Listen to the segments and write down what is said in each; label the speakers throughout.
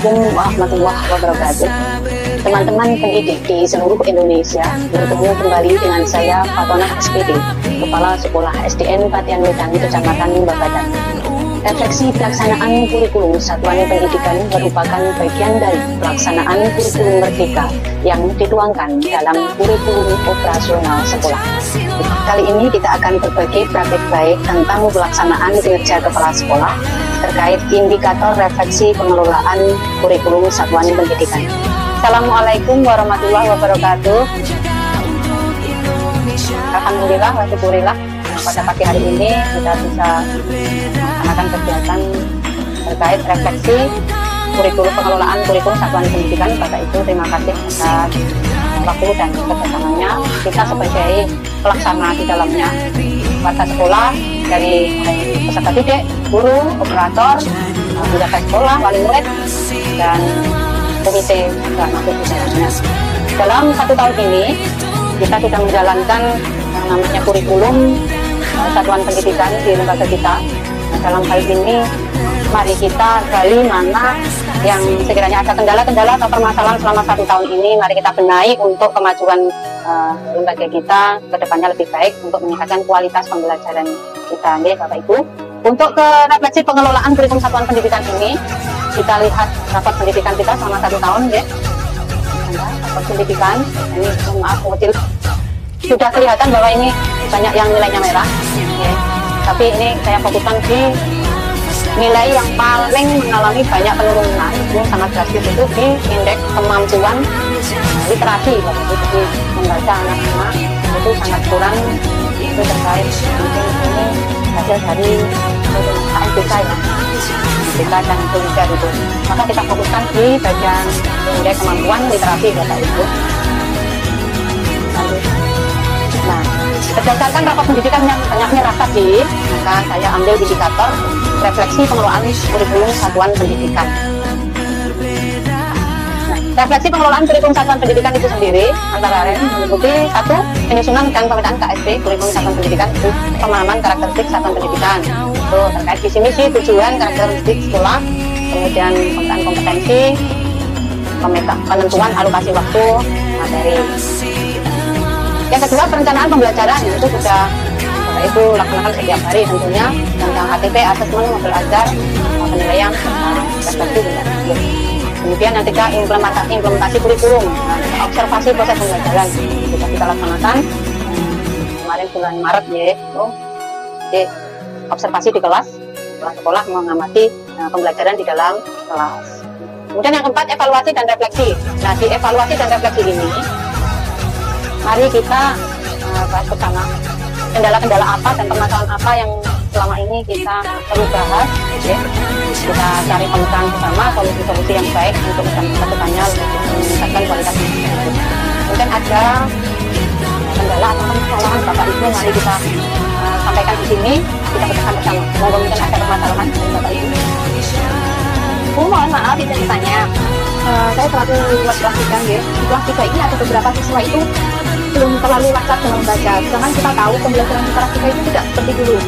Speaker 1: Assalamualaikum warahmatullahi wabarakatuh. Teman-teman pendidik di seluruh Indonesia, bertemu kembali dengan saya Fatona SPD, Kepala Sekolah SDN Patian Wetan, Kecamatan Babadan. Refleksi pelaksanaan kurikulum satuan pendidikan merupakan bagian dari pelaksanaan kurikulum merdeka yang dituangkan dalam kurikulum operasional sekolah. Kali ini kita akan berbagi praktik baik tentang pelaksanaan kinerja kepala sekolah terkait indikator refleksi pengelolaan kurikulum satuan pendidikan. Assalamualaikum warahmatullahi wabarakatuh. Alhamdulillah, wasyukurillah, pada pagi hari ini kita bisa melaksanakan kegiatan terkait refleksi kurikulum pengelolaan kurikulum satuan pendidikan. Bapak Ibu, terima kasih atas waktu dan kerjasamanya. Kita sebagai pelaksana di dalamnya, warga sekolah, dari peserta didik, guru, operator, penjaga sekolah, wali murid, dan komite juga masuk di dalamnya. Dalam 1 tahun ini kita sudah menjalankan yang namanya kurikulum satuan pendidikan di lembaga kita. Nah, dalam hal ini mari kita gali mana yang sekiranya ada kendala-kendala atau permasalahan selama 1 tahun ini, mari kita benahi untuk kemajuan lembaga kita ke depannya lebih baik untuk meningkatkan kualitas pembelajaran kita, ya Bapak Ibu. Untuk ke refleksi pengelolaan kurikulum satuan pendidikan ini, kita lihat rapat pendidikan kita selama 1 tahun, ya. Rapat pendidikan ini, maaf kecil, sudah kelihatan bahwa ini banyak yang nilainya merah, ya. Tapi ini saya fokuskan di nilai yang paling mengalami banyak penurunan, itu sangat drastis, itu di indeks kemampuan literasi, jadi membaca anak-anak itu sangat kurang. Itu terkait mungkin ini hasil dari KMBK, ya, KMBK dan Tulisan itu. Maka kita fokuskan di bagian indeks kemampuan literasi, Bapak Ibu. Nah, berdasarkan rapat pendidikan yang banyaknya rasa di, maka saya ambil indikator refleksi pengelolaan kurikulum satuan pendidikan. Nah, refleksi pengelolaan kurikulum satuan pendidikan itu sendiri antara lain meliputi 1. Penyusunan dan pemetaan KSP kurikulum satuan pendidikan, itu pemahaman karakteristik satuan pendidikan, itu terkait visi misi, tujuan, karakteristik sekolah, kemudian pemetaan kompetensi, penentuan alokasi waktu, materi. Yang kedua, perencanaan pembelajaran, itu sudah itu laksanakan setiap hari tentunya, tentang ATP, asesmen, model ajar, penilaian, perspektif juga. Kemudian yang ketiga, implementasi kurikulum, observasi proses pembelajaran sudah kita laksanakan kemarin bulan Maret, ya. Jadi observasi di kelas, sekolah mengamati pembelajaran di dalam kelas. Kemudian yang keempat, evaluasi dan refleksi. Nah, di evaluasi dan refleksi ini, mari kita bahas bersama kendala-kendala apa dan permasalahan apa yang selama ini kita perlu bahas, ya. Kita cari pemetaan bersama solusi-solusi yang baik untuk kedepannya meningkatkan kualitas pendidikan. Mungkin ada kendala atau permasalahan Bapak Ibu, mari kita sampaikan di sini, kita pecahkan bersama. Mungkin ada permasalahan dari Bapak Ibu.
Speaker 2: Mohon maaf izin bertanya, saya selaku buat kelas 3, ya. Di kelas 3 ini ada beberapa siswa itu belum terlalu lancar dalam membaca. Sedangkan kita tahu pembelajaran di kelas 3 itu tidak seperti dulu.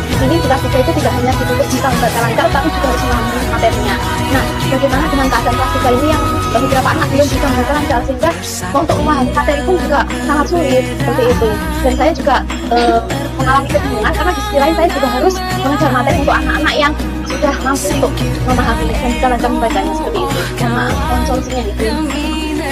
Speaker 2: Di sini di kelas 3 itu tidak hanya dituntut bisa membaca lancar, tapi juga harus memahami materinya. Nah, bagaimana dengan keadaan kelas 3 ini yang beberapa anak belum bisa membaca lancar, sehingga untuk memahami materi pun juga sangat sulit seperti itu. Dan saya juga mengalami kebingungan karena di sisi lain saya juga harus mengajar materi untuk anak-anak yang sudah mampu untuk memahami dan bisa lancar membacanya seperti itu. Karena solusinya itu.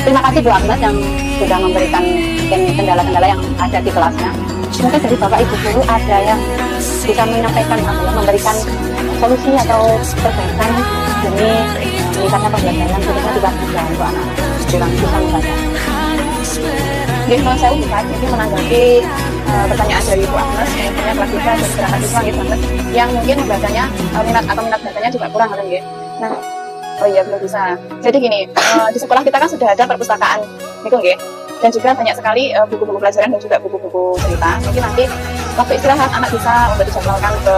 Speaker 1: Terima kasih Bu Agnes yang sudah memberikan kendala-kendala yang ada di kelasnya. Mungkin dari Bapak Ibu guru ada yang bisa menyampaikan atau memberikan solusi atau perbaikan demi meningkatnya pembelajaran khususnya di kelas 3 untuk anak kurang bisa membaca.
Speaker 2: Jadi kalau saya buka jadi menanggapi pertanyaan dari Bu Agnes, yang punya kelas 3 dan beberapa siswa gitu, yang mungkin membacanya minat bacanya juga kurang, kan, ya. Nah, oh iya, belum bisa. Jadi gini, di sekolah kita kan sudah ada perpustakaan, gitu, nggih. Dan juga banyak sekali buku-buku pelajaran dan juga buku-buku cerita. Mungkin nanti waktu istirahat anak bisa untuk dijadwalkan ke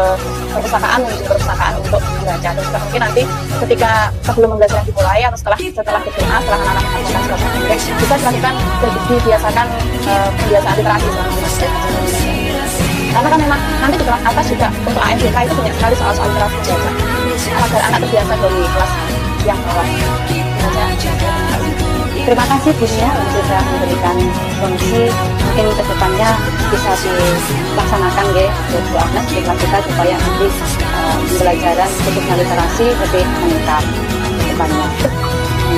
Speaker 2: perpustakaan, menuju perpustakaan untuk membaca. Dan juga mungkin nanti ketika sebelum pembelajaran dimulai atau setelah berdoa, setelah anak-anak melakukan suasana indeks, bisa dilakukan dibiasakan pembiasaan literasi selama mengajar. Karena kan memang nanti di kelas atas juga untuk AMDK itu banyak sekali soal-soal literasi membaca agar anak terbiasa dari kelas
Speaker 1: yang bawah. Terima kasih Bu Nia sudah memberikan solusi, mungkin kedepannya bisa dilaksanakan ya Bu Agnes di kelas kita supaya nanti pembelajaran khususnya literasi lebih meningkat kedepannya.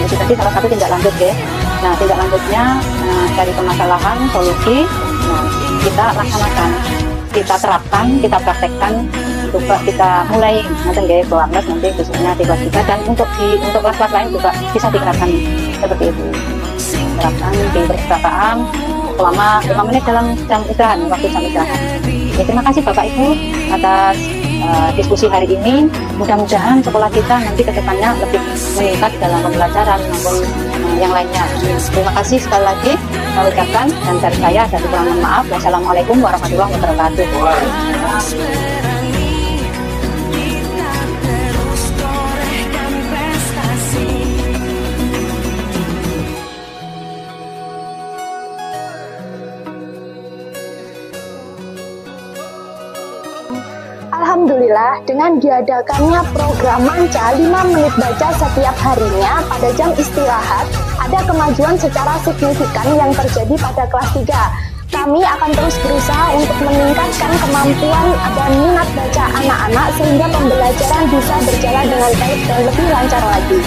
Speaker 1: Itu tadi salah satu tindak lanjut ya. Nah, tindak lanjutnya dari permasalahan solusi, kita laksanakan, kita terapkan, kita praktekkan, coba kita mulai nanti ya Bu Agnes nanti khususnya di kelas kita, dan untuk kelas-kelas lain juga bisa diterapkan seperti itu. Terapkan di perpustakaan selama 5 menit dalam jam istirahat, waktu jam istirahat. Ya, terima kasih Bapak Ibu atas diskusi hari ini. Mudah-mudahan sekolah kita nanti kedepannya lebih meningkat dalam pembelajaran maupun yang lainnya. Terima kasih sekali lagi saya ucapkan, dan dari saya ada kekurangan maaf. Wassalamualaikum warahmatullahi wabarakatuh.
Speaker 3: Alhamdulillah, dengan diadakannya program Manca 5 menit baca setiap harinya pada jam istirahat, ada kemajuan secara signifikan yang terjadi pada kelas 3. Kami akan terus berusaha untuk meningkatkan kemampuan dan minat baca anak-anak sehingga pembelajaran bisa berjalan dengan baik dan lebih lancar lagi.